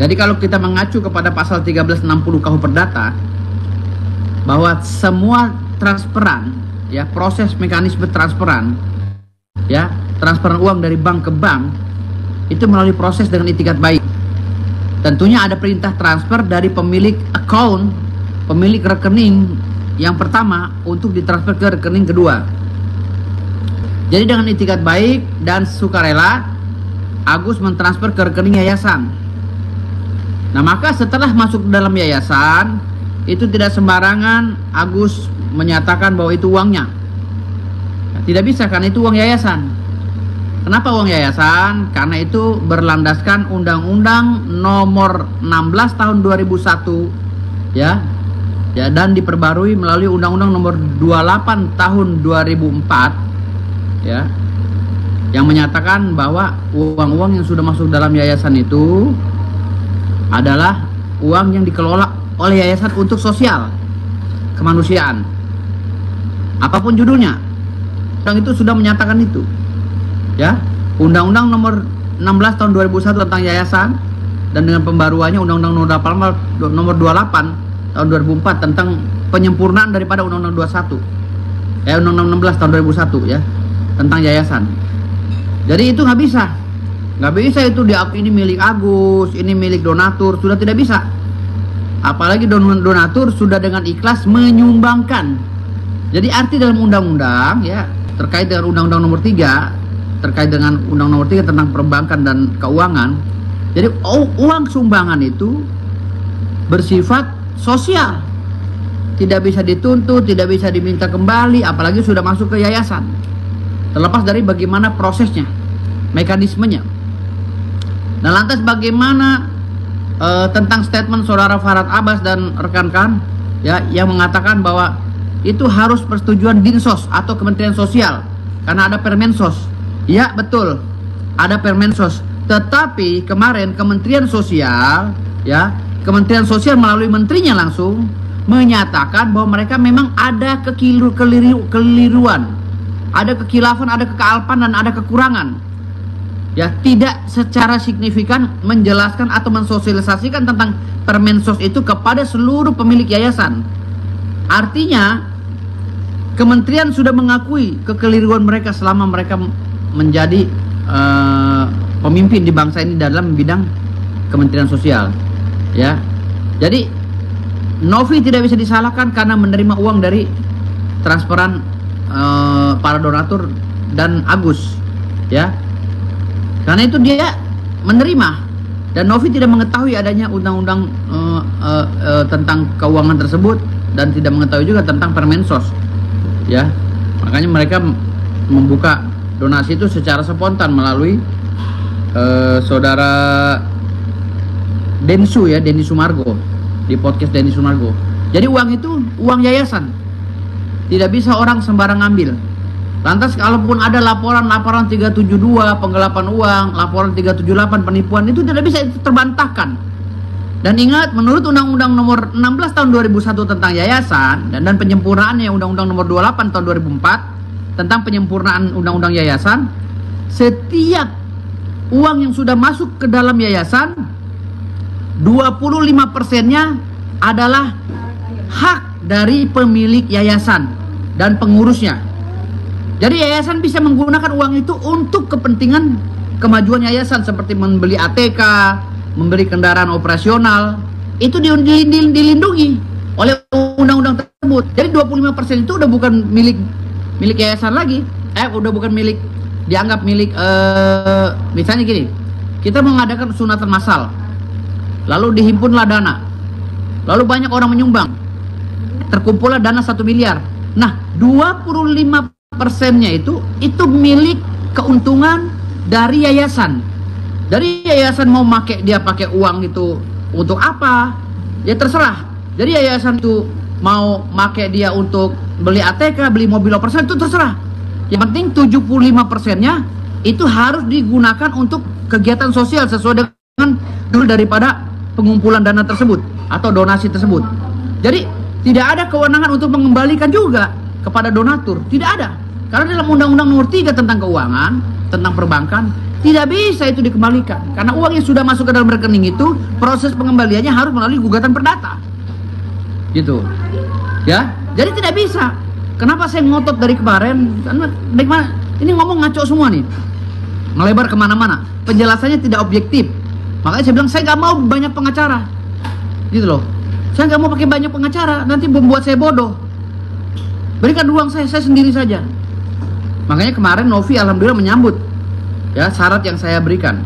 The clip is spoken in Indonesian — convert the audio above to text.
Jadi kalau kita mengacu kepada pasal 1360 KUH Perdata, bahwa semua transferan, ya, proses mekanisme transferan, ya, transferan uang dari bank ke bank itu melalui proses dengan itikat baik. Tentunya ada perintah transfer dari pemilik account, pemilik rekening yang pertama untuk ditransfer ke rekening kedua. Jadi dengan itikat baik dan sukarela, Agus mentransfer ke rekening yayasan. Nah, maka setelah masuk ke dalam yayasan, itu tidak sembarangan Agus menyatakan bahwa itu uangnya. Nah, tidak bisa, karena itu uang yayasan. Kenapa uang yayasan? Karena itu berlandaskan Undang-Undang Nomor 16 Tahun 2001, ya, dan diperbarui melalui Undang-Undang Nomor 28 Tahun 2004, ya, yang menyatakan bahwa uang-uang yang sudah masuk dalam yayasan itu adalah uang yang dikelola oleh yayasan untuk sosial, kemanusiaan, apapun judulnya. Undang itu sudah menyatakan itu, ya. Undang-Undang Nomor 16 Tahun 2001 tentang yayasan, dan dengan pembaruannya Undang-Undang Nomor 28 Tahun 2004 tentang penyempurnaan daripada Undang-Undang 21, Undang-Undang 16 Tahun 2001, ya, tentang yayasan. Jadi itu nggak bisa itu diakui ini milik Agus, ini milik donatur, sudah tidak bisa. Apalagi donatur sudah dengan ikhlas menyumbangkan. Jadi arti dalam undang-undang, ya, terkait dengan Undang-Undang Nomor 3, terkait dengan Undang-Undang Nomor 3 tentang perbankan dan keuangan. Jadi uang sumbangan itu bersifat sosial, tidak bisa dituntut, tidak bisa diminta kembali, apalagi sudah masuk ke yayasan. Terlepas dari bagaimana prosesnya, mekanismenya. Nah, lantas bagaimana tentang statement saudara Farhad Abbas dan rekan-rekan, ya, yang mengatakan bahwa itu harus persetujuan Dinsos atau Kementerian Sosial karena ada Permensos. Ya, betul, ada Permensos. Tetapi kemarin Kementerian Sosial, ya, Kementerian Sosial melalui menterinya langsung menyatakan bahwa mereka memang ada kekeliruan, ada kekilafan, ada kealpan, dan ada kekurangan. Ya, tidak secara signifikan menjelaskan atau mensosialisasikan tentang Permensos itu kepada seluruh pemilik yayasan. Artinya kementerian sudah mengakui kekeliruan mereka selama mereka menjadi pemimpin di bangsa ini dalam bidang Kementerian Sosial, ya. Jadi Novi tidak bisa disalahkan karena menerima uang dari transferan para donatur dan Agus, ya. Karena itu dia menerima, dan Novi tidak mengetahui adanya undang-undang tentang keuangan tersebut, dan tidak mengetahui juga tentang Permensos, ya. Makanya mereka membuka donasi itu secara spontan melalui saudara Densu, ya, Denny Sumargo, di podcast Denny Sumargo. Jadi uang itu uang yayasan, tidak bisa orang sembarang ambil. Lantas kalaupun ada laporan 372 penggelapan uang, laporan 378 penipuan, itu tidak bisa, itu terbantahkan. Dan ingat, menurut Undang-Undang Nomor 16 Tahun 2001 tentang yayasan dan penyempurnaannya Undang-Undang Nomor 28 Tahun 2004 tentang penyempurnaan Undang-Undang Yayasan, setiap uang yang sudah masuk ke dalam yayasan, 25%-nya adalah hak dari pemilik yayasan dan pengurusnya. Jadi yayasan bisa menggunakan uang itu untuk kepentingan kemajuan yayasan, seperti membeli ATK, membeli kendaraan operasional. Itu dilindungi oleh undang-undang tersebut. Jadi 25% itu udah bukan milik yayasan lagi. Udah bukan milik, dianggap milik, misalnya gini, kita mengadakan sunatan massal, lalu dihimpunlah dana, lalu banyak orang menyumbang, terkumpullah dana 1 miliar. Nah, 25%-nya itu milik keuntungan dari yayasan. Dari yayasan mau pakai uang itu untuk apa, ya terserah. Jadi yayasan itu mau pakai dia untuk beli ATK, beli mobil operasional, itu terserah. Yang penting 75%-nya itu harus digunakan untuk kegiatan sosial sesuai dengan judul daripada pengumpulan dana tersebut atau donasi tersebut. Jadi tidak ada kewenangan untuk mengembalikan juga kepada donatur, tidak ada. Karena dalam Undang-Undang Nomor 3 tentang keuangan, tentang perbankan, Tidak bisa itu dikembalikan, karena uang yang sudah masuk ke dalam rekening itu proses pengembaliannya harus melalui gugatan perdata, gitu, ya. Jadi tidak bisa. Kenapa saya ngotot dari kemarin? Karena dari mana? Ini ngomong ngaco semua nih, melebar kemana-mana. Penjelasannya tidak objektif. Makanya saya bilang saya nggak mau banyak pengacara, gitu loh. Saya nggak mau pakai banyak pengacara, nanti membuat saya bodoh. Berikan uang saya sendiri saja. Makanya kemarin Novi alhamdulillah menyambut ya syarat yang saya berikan.